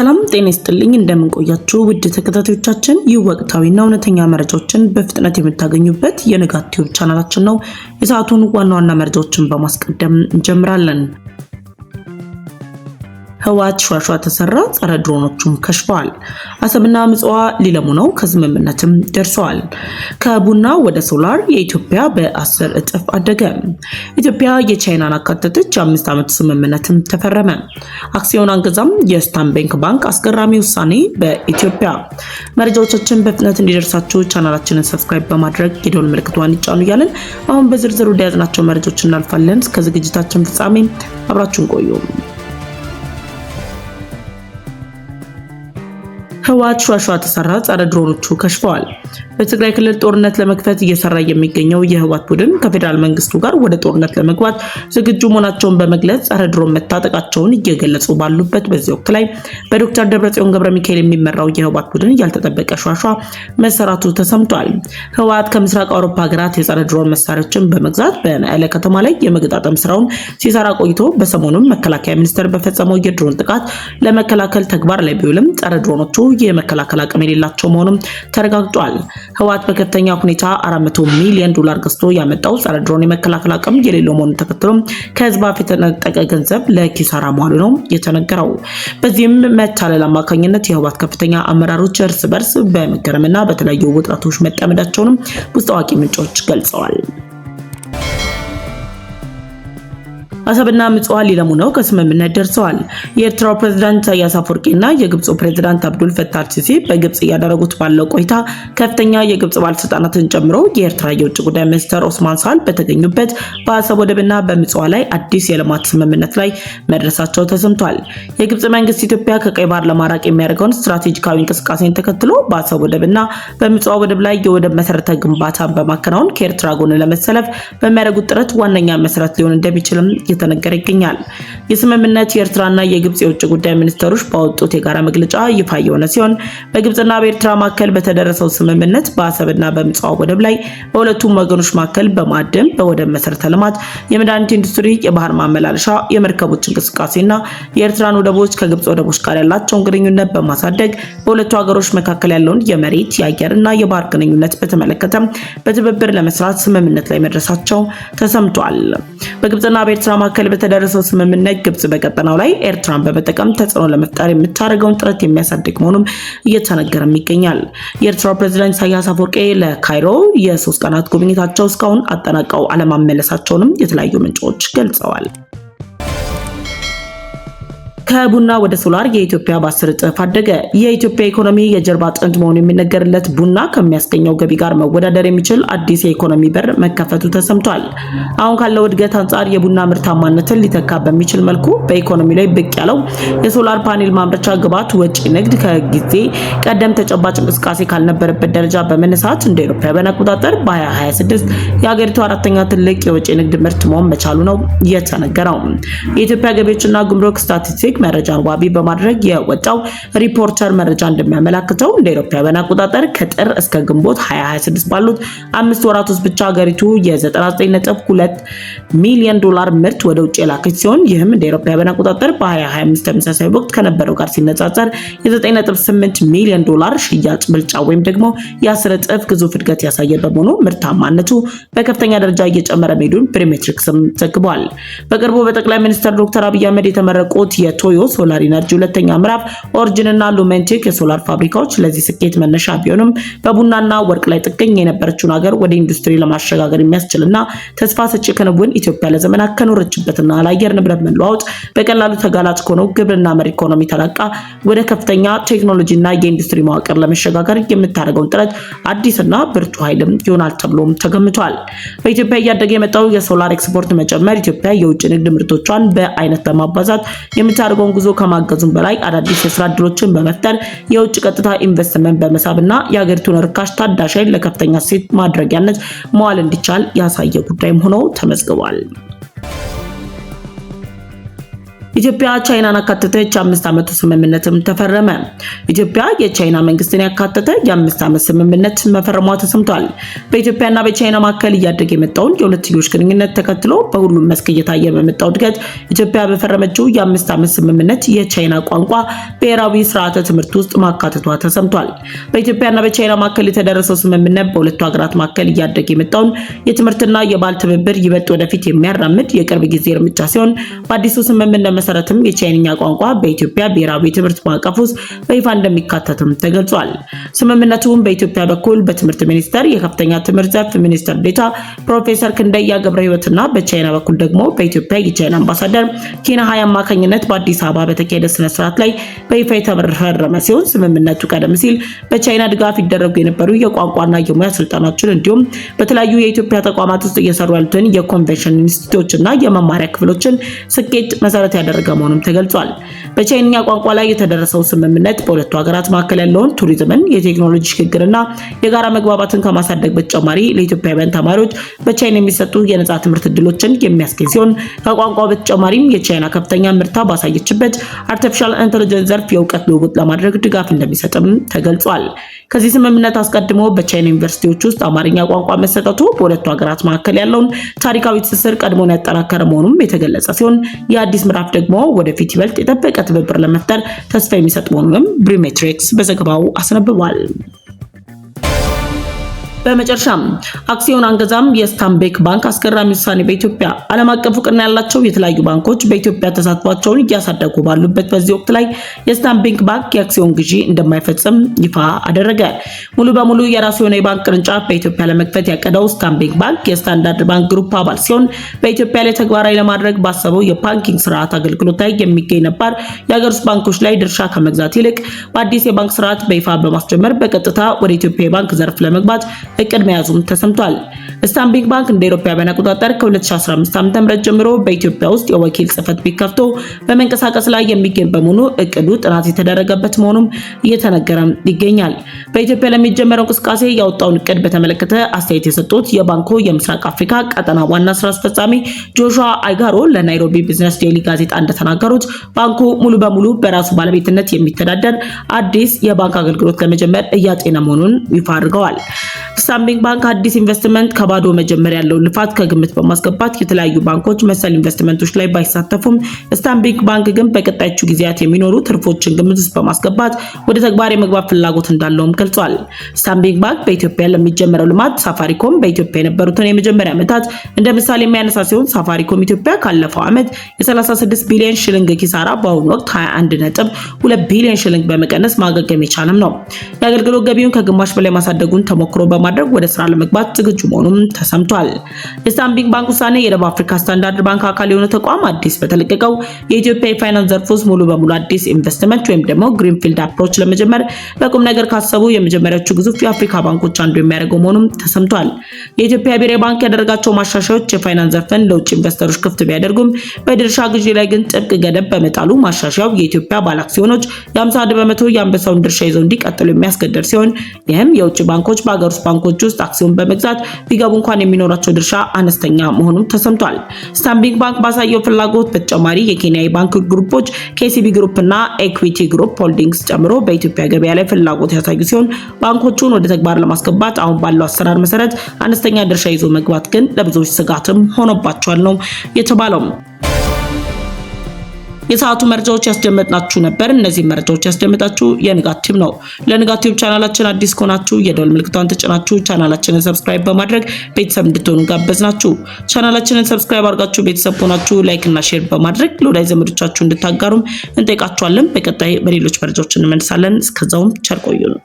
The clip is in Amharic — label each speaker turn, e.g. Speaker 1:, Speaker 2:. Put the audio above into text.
Speaker 1: ሰላም ጤና ይስጥልኝ እንደምን ቆያችሁ ውድ ተከታታዮቻችን ይህ ወቅታዊና እውነተኛ መረጃዎችን በፍጥነት የምታገኙበት የንጋት ቲዩብ ቻናላችን ነው። የሰዓቱን ዋና ዋና መረጃዎችን በማስቀደም እንጀምራለን። ህወሓት ሸዋሸዋ ተሰራ ጸረ ድሮኖቹም ከሽፈዋል። አሰብና ምጽዋ ሊለሙ ነው ከስምምነትም ደርሰዋል። ከቡና ወደ ሶላር የኢትዮጵያ በ10 እጥፍ አደገ። ኢትዮጵያ የቻይናን አካተተች የ5 ዓመት ስምምነትም ተፈረመ። አክሲዮን አንገዛም የስታንባንክ ባንክ አስገራሚ ውሳኔ በኢትዮጵያ። መረጃዎቻችን በፍጥነት እንዲደርሳችሁ ቻናላችንን ሰብስክራይብ በማድረግ የደወል ምልክቷን ይጫኑ እያልን አሁን በዝርዝር ወደ ያዝናቸው መረጃዎች እናልፋለን። እስከ ዝግጅታችን ፍጻሜ አብራችሁን ቆዩ። ህወሓት ሸዋሸዋ ተሰራ ጸረ ድሮኖቹ ከሽፈዋል። በትግራይ ክልል ጦርነት ለመክፈት እየሰራ የሚገኘው የህወሓት ቡድን ከፌደራል መንግስቱ ጋር ወደ ጦርነት ለመግባት ዝግጁ መሆናቸውን በመግለጽ ጸረ ድሮን መታጠቃቸውን እየገለጹ ባሉበት በዚህ ወቅት ላይ በዶክተር ደብረጽዮን ገብረሚካኤል የሚመራው የህወሓት ቡድን ያልተጠበቀ ሸዋሸዋ መሰራቱ ተሰምቷል። ህወሓት ከምስራቅ አውሮፓ ሀገራት የጸረ ድሮን መሳሪያዎችን በመግዛት በመቀለ ከተማ ላይ የመገጣጠም ስራውን ሲሰራ ቆይቶ በሰሞኑም መከላከያ ሚኒስቴር በፈጸመው የድሮን ጥቃት ለመከላከል ተግባር ላይ ቢውልም ጸረ ድሮኖቹ የመከላከል አቅም የሌላቸው መሆኑን ተረጋግጧል። ህወሓት በከፍተኛ ሁኔታ 400 ሚሊዮን ዶላር ገዝቶ ያመጣው ጸረ ድሮን የመከላከል አቅም የሌለው መሆኑን ተከትሎ ከህዝብ የተነጠቀ ገንዘብ ለኪሳራ መዋሉ ነው የተነገረው። በዚህም መታለል አማካኝነት የህወሓት ከፍተኛ አመራሮች እርስ በርስ በመገረምና በተለያዩ ውጥረቶች መጠመዳቸውንም ውስጥ አዋቂ ምንጮች ገልጸዋል። አሰብና ምጽዋ ሊለሙ ነው ከስምምነት ደርሰዋል። የኤርትራው ፕሬዝዳንት ኢሳያስ አፈወርቂና የግብፁ ፕሬዝዳንት አብዱል ፈታህ አልሲሲ በግብጽ ያደረጉት ባለው ቆይታ ከፍተኛ የግብጽ ባለስልጣናትን ጨምሮ የኤርትራ የውጭ ጉዳይ ሚኒስትር ኦስማን ሳል በተገኙበት በአሰብ ወደብና በምጽዋ ላይ አዲስ የልማት ስምምነት ላይ መድረሳቸው ተሰምቷል። የግብጽ መንግስት ኢትዮጵያ ከቀይ ባህር ለማራቅ የሚያደርገውን ስትራቴጂካዊ እንቅስቃሴን ተከትሎ በአሰብ ወደብና በምጽዋ ወደብ ላይ የወደብ መሰረተ ግንባታን በማከናወን ከኤርትራ ጎን ለመሰለፍ በሚያደርጉት ጥረት ዋነኛ መሰረት ሊሆን እንደሚችልም እየተነገረ ይገኛል። የስምምነት የኤርትራና የግብጽ የውጭ ጉዳይ ሚኒስትሮች ባወጡት የጋራ መግለጫ ይፋ የሆነ ሲሆን በግብጽና በኤርትራ መካከል በተደረሰው ስምምነት በአሰብና በምጽዋ ወደብ ላይ በሁለቱም ወገኖች መካከል በማዕድን፣ በወደብ መሰረተ ልማት፣ የመድኃኒት ኢንዱስትሪ፣ የባህር ማመላለሻ፣ የመርከቦች እንቅስቃሴና የኤርትራን ወደቦች ከግብጽ ወደቦች ጋር ያላቸውን ግንኙነት በማሳደግ በሁለቱ ሀገሮች መካከል ያለውን የመሬት የአየርና የባህር ግንኙነት በተመለከተ በትብብር ለመስራት ስምምነት ላይ መድረሳቸው ተሰምቷል። በግብጽና በኤርትራ መካከል በተደረሰው ስምምነት ግብጽ በቀጠናው ላይ ኤርትራን በመጠቀም ተጽዕኖ ለመፍጠር የምታደርገውን ጥረት የሚያሳድግ መሆኑም እየተነገረም ይገኛል። የኤርትራው ፕሬዝዳንት ኢሳያስ አፈወርቂ ለካይሮ የ3 ቀናት ጉብኝታቸው እስካሁን አጠናቀው አለመመለሳቸውንም የተለያዩ ምንጮች ገልጸዋል። ከቡና ወደ ሶላር የኢትዮጵያ በ10 እጥፍ አደገ። የኢትዮጵያ ኢኮኖሚ የጀርባ አጥንት መሆኑ የሚነገርለት ቡና ከሚያስገኘው ገቢ ጋር መወዳደር የሚችል አዲስ የኢኮኖሚ በር መከፈቱ ተሰምቷል። አሁን ካለው እድገት አንጻር የቡና ምርታማነትን ሊተካ በሚችል መልኩ በኢኮኖሚ ላይ ብቅ ያለው የሶላር ፓኔል ማምረቻ ግብዓት ወጪ ንግድ ከጊዜ ቀደም ተጨባጭ እንቅስቃሴ ካልነበረበት ደረጃ በመነሳት እንደ አውሮፓውያን አቆጣጠር በ2026 የሀገሪቱ አራተኛ ትልቅ የወጪ ንግድ ምርት መሆን መቻሉ ነው የተነገረው። የኢትዮጵያ ገቢዎችና ጉምሩክ ስታቲስቲክስ መረጃን ዋቢ በማድረግ የወጣው ሪፖርተር መረጃ እንደሚያመለክተው እንደ አውሮፓውያን አቆጣጠር ከጥር እስከ ግንቦት 2026 ባሉት 5 ወራት ውስጥ ብቻ ሀገሪቱ የ99.2 ሚሊዮን ዶላር ምርት ወደ ውጭ የላከች ሲሆን ይህም እንደ አውሮፓውያን አቆጣጠር በ2025 ተመሳሳይ ወቅት ከነበረው ጋር ሲነጻጸር የ9.8 ሚሊዮን ዶላር ሽያጭ ብልጫ ወይም ደግሞ የ10 እጥፍ ግዙፍ እድገት ያሳየ በመሆኑ ምርታማነቱ በከፍተኛ ደረጃ እየጨመረ መሄዱን ፕሪሜትሪክስም ዘግቧል። በቅርቡ በጠቅላይ ሚኒስትር ዶክተር አብይ አህመድ የተመረቁት የቶዮ ሶላር ኢነርጂ ሁለተኛ ምዕራፍ ኦሪጂን እና ሉሜንቴክ የሶላር ፋብሪካዎች ለዚህ ስኬት መነሻ ቢሆኑም በቡናና ወርቅ ላይ ጥገኛ የነበረችውን ሀገር ወደ ኢንዱስትሪ ለማሸጋገር የሚያስችልና ተስፋ ሰጪ ክንውን ኢትዮጵያ ለዘመናት ከኖረችበትና ለአየር ንብረት መለዋወጥ በቀላሉ ተጋላጭ ከሆነው ግብርና መር ኢኮኖሚ ተላቃ ወደ ከፍተኛ ቴክኖሎጂና የኢንዱስትሪ መዋቅር ለመሸጋገር የምታደርገውን ጥረት አዲስና ብርቱ ኃይልም ይሆናል ተብሎም ተገምቷል። በኢትዮጵያ እያደገ የመጣው የሶላር ኤክስፖርት መጨመር ኢትዮጵያ የውጭ ንግድ ምርቶቿን በአይነት በማባዛት የምታደርገውን ጉዞ ከማገዙም በላይ አዳዲስ የስራ ዕድሎችን በመፍጠር የውጭ ቀጥታ ኢንቨስትመንት በመሳብና የሀገሪቱን ርካሽ ታዳሽ ኃይል ለከፍተኛ እሴት ማድረጊያነት መዋል እንዲቻል ያሳየ ጉዳይም ሆኖ ተመዝግቧል። ኢትዮጵያ ቻይናን አካተተች የ5 ዓመቱ ስምምነትም ተፈረመ። ኢትዮጵያ የቻይና መንግስትን ያካተተ የ5 ዓመት ስምምነት መፈረሟ ተሰምቷል። በኢትዮጵያና በቻይና መካከል እያደገ የመጣውን የሁለትዮሽ ግንኙነት ተከትሎ በሁሉም መስክ እየታየ በመጣው እድገት ኢትዮጵያ በፈረመችው የ5 ዓመት ስምምነት የቻይና ቋንቋ ብሔራዊ ስርዓተ ትምህርት ውስጥ ማካተቷ ተሰምቷል። በኢትዮጵያና በቻይና መካከል የተደረሰው ስምምነት በሁለቱ ሀገራት መካከል እያደገ የመጣውን የትምህርትና የባህል ትብብር ይበልጥ ወደፊት የሚያራምድ የቅርብ ጊዜ እርምጃ ሲሆን በአዲሱ ስምምነት መሰረትም የቻይንኛ ቋንቋ በኢትዮጵያ ብሔራዊ ትምህርት ማዕቀፍ ውስጥ በይፋ እንደሚካተትም ተገልጿል። ስምምነቱም በኢትዮጵያ በኩል በትምህርት ሚኒስቴር የከፍተኛ ትምህርት ዘርፍ ሚኒስትር ዴኤታ ፕሮፌሰር ክንደያ ገብረ ሕይወትና በቻይና በኩል ደግሞ በኢትዮጵያ የቻይና አምባሳደር ኪና ሃይ አማካኝነት በአዲስ አበባ በተካሄደ ስነ ስርዓት ላይ በይፋ የተፈረመ ሲሆን ስምምነቱ ቀደም ሲል በቻይና ድጋፍ ይደረጉ የነበሩ የቋንቋና የሙያ ስልጠናዎችን እንዲሁም በተለያዩ የኢትዮጵያ ተቋማት ውስጥ እየሰሩ ያሉትን የኮንቬንሽን ኢንስቲትዩቶችና የመማሪያ ክፍሎችን ስኬት መሰረት ያደረገ መሆኑም ተገልጿል። በቻይንኛ ቋንቋ ላይ የተደረሰው ስምምነት በሁለቱ ሀገራት መካከል ያለውን ቱሪዝምን፣ የቴክኖሎጂ ሽግግርና የጋራ መግባባትን ከማሳደግ በተጨማሪ ለኢትዮጵያውያን ተማሪዎች በቻይና የሚሰጡ የነጻ ትምህርት እድሎችን የሚያስገኝ ሲሆን ከቋንቋው በተጨማሪም የቻይና ከፍተኛ ምርታ ባሳየችበት አርቲፊሻል ኢንተለጀንስ ዘርፍ የእውቀት ልውውጥ ለማድረግ ድጋፍ እንደሚሰጥም ተገልጿል። ከዚህ ስምምነት አስቀድሞ በቻይና ዩኒቨርሲቲዎች ውስጥ አማርኛ ቋንቋ መሰጠቱ በሁለቱ ሀገራት መካከል ያለውን ታሪካዊ ትስስር ቀድሞን ያጠናከረ መሆኑም የተገለጸ ሲሆን የአዲስ ምዕራፍ ደግሞ ወደፊት ይበልጥ የጠበቀ ትብብር ለመፍጠር ተስፋ የሚሰጥ መሆኑንም ብሪሜትሪክስ በዘገባው አስነብቧል። በመጨረሻም አክሲዮን አንገዛም የስታንቢክ ባንክ አስገራሚ ውሳኔ። በኢትዮጵያ ዓለም አቀፍ እውቅና ያላቸው የተለያዩ ባንኮች በኢትዮጵያ ተሳትፏቸውን እያሳደጉ ባሉበት በዚህ ወቅት ላይ የስታንቢክ ባንክ የአክሲዮን ግዢ እንደማይፈጽም ይፋ አደረገ። ሙሉ በሙሉ የራሱ የሆነ የባንክ ቅርንጫፍ በኢትዮጵያ ለመክፈት ያቀደው ስታንቢክ ባንክ የስታንዳርድ ባንክ ግሩፕ አባል ሲሆን በኢትዮጵያ ላይ ተግባራዊ ለማድረግ ባሰበው የባንኪንግ ስርዓት አገልግሎት ላይ የሚገኝ ነባር የሀገር ውስጥ ባንኮች ላይ ድርሻ ከመግዛት ይልቅ በአዲስ የባንክ ስርዓት በይፋ በማስጀመር በቀጥታ ወደ ኢትዮጵያ የባንክ ዘርፍ ለመግባት እቅድ መያዙም ተሰምቷል። ስታንቢክ ባንክ እንደ አውሮፓውያን አቆጣጠር ከ2015 ዓ.ም ጀምሮ በኢትዮጵያ ውስጥ የወኪል ጽህፈት ቤት ከፍቶ በመንቀሳቀስ ላይ የሚገኝ በመሆኑ እቅዱ ጥናት የተደረገበት መሆኑም እየተነገረ ይገኛል። በኢትዮጵያ ለሚጀመረው እንቅስቃሴ ያወጣውን እቅድ በተመለከተ አስተያየት የሰጡት የባንኩ የምስራቅ አፍሪካ ቀጠና ዋና ስራ አስፈጻሚ ጆሹዋ አይጋሮ ለናይሮቢ ቢዝነስ ዴይሊ ጋዜጣ እንደተናገሩት ባንኩ ሙሉ በሙሉ በራሱ ባለቤትነት የሚተዳደር አዲስ የባንክ አገልግሎት ለመጀመር እያጤነ መሆኑን ይፋ አድርገዋል። ስታንቢክ ባንክ አዲስ ኢንቨስትመንት ከባዶ መጀመር ያለውን ልፋት ከግምት በማስገባት የተለያዩ ባንኮች መሰል ኢንቨስትመንቶች ላይ ባይሳተፉም ስታንቢክ ባንክ ግን በቀጣዮቹ ጊዜያት የሚኖሩ ትርፎችን ግምት ውስጥ በማስገባት ወደ ተግባር የመግባት ፍላጎት እንዳለውም ገልጿል። ስታንቢክ ባንክ በኢትዮጵያ ለሚጀመረው ልማት ሳፋሪኮም በኢትዮጵያ የነበሩትን የመጀመሪያ ዓመታት እንደ ምሳሌ የሚያነሳ ሲሆን ሳፋሪኮም ኢትዮጵያ ካለፈው ዓመት የ36 ቢሊዮን ሽልንግ ኪሳራ በአሁኑ ወቅት 21.2 ቢሊዮን ሽልንግ በመቀነስ ማገገም የቻለም ነው። የአገልግሎት ገቢውን ከግማሽ በላይ ማሳደጉን ተሞክሮ በማድረግ ወደ ስራ ለመግባት ዝግጁ መሆኑም ተሰምቷል። የስታንቢክ ባንክ ውሳኔ የደቡብ አፍሪካ ስታንዳርድ ባንክ አካል የሆነ ተቋም አዲስ በተለቀቀው የኢትዮጵያ የፋይናንስ ዘርፍ ውስጥ ሙሉ በሙሉ አዲስ ኢንቨስትመንት ወይም ደግሞ ግሪንፊልድ አፕሮች ለመጀመር በቁም ነገር ካሰቡ የመጀመሪያዎቹ ግዙፍ የአፍሪካ ባንኮች አንዱ የሚያደርገው መሆኑም ተሰምቷል። የኢትዮጵያ ብሔራዊ ባንክ ያደረጋቸው ማሻሻያዎች የፋይናንስ ዘርፍን ለውጭ ኢንቨስተሮች ክፍት ቢያደርጉም በድርሻ ግዢ ላይ ግን ጥብቅ ገደብ በመጣሉ ማሻሻያው የኢትዮጵያ ባለ አክሲዮኖች የ51 በመቶ የአንበሳውን ድርሻ ይዘው እንዲቀጥሉ የሚያስገድድ ሲሆን ይህም የውጭ ባንኮች በአገር ውስጥ ባንኮች ውስጥ አክሲዮን በመግዛት ቢገቡ እንኳን የሚኖራቸው ድርሻ አነስተኛ መሆኑን ተሰምቷል። ስታንቢክ ባንክ ባሳየው ፍላጎት በተጨማሪ የኬንያ ባንክ ግሩፖች ኬሲቢ ግሩፕ እና ኢኩዊቲ ግሩፕ ሆልዲንግስ ጨምሮ በኢትዮጵያ ገበያ ላይ ፍላጎት ያሳዩ ሲሆን ባንኮቹን ወደ ተግባር ለማስገባት አሁን ባለው አሰራር መሰረት አነስተኛ ድርሻ ይዞ መግባት ግን ለብዙዎች ስጋትም ሆኖባቸዋል ነው የተባለው። የሰዓቱ መረጃዎች ያስደመጥናችሁ ነበር። እነዚህ መረጃዎች ያስደመጣችሁ የንጋት ቲዩብ ነው። ለንጋት ቲዩብ ቻናላችን አዲስ ከሆናችሁ የደወል ምልክቷን ተጭናችሁ ቻናላችንን ሰብስክራይብ በማድረግ ቤተሰብ እንድትሆኑ ጋበዝናችሁ። ቻናላችንን ሰብስክራይብ አድርጋችሁ ቤተሰብ ሆናችሁ ላይክ እና ሼር በማድረግ ለወዳጅ ዘመዶቻችሁ እንድታጋሩም እንጠይቃችኋለን። በቀጣይ በሌሎች መረጃዎች እንመልሳለን። እስከዛውም ቸር ቆዩን።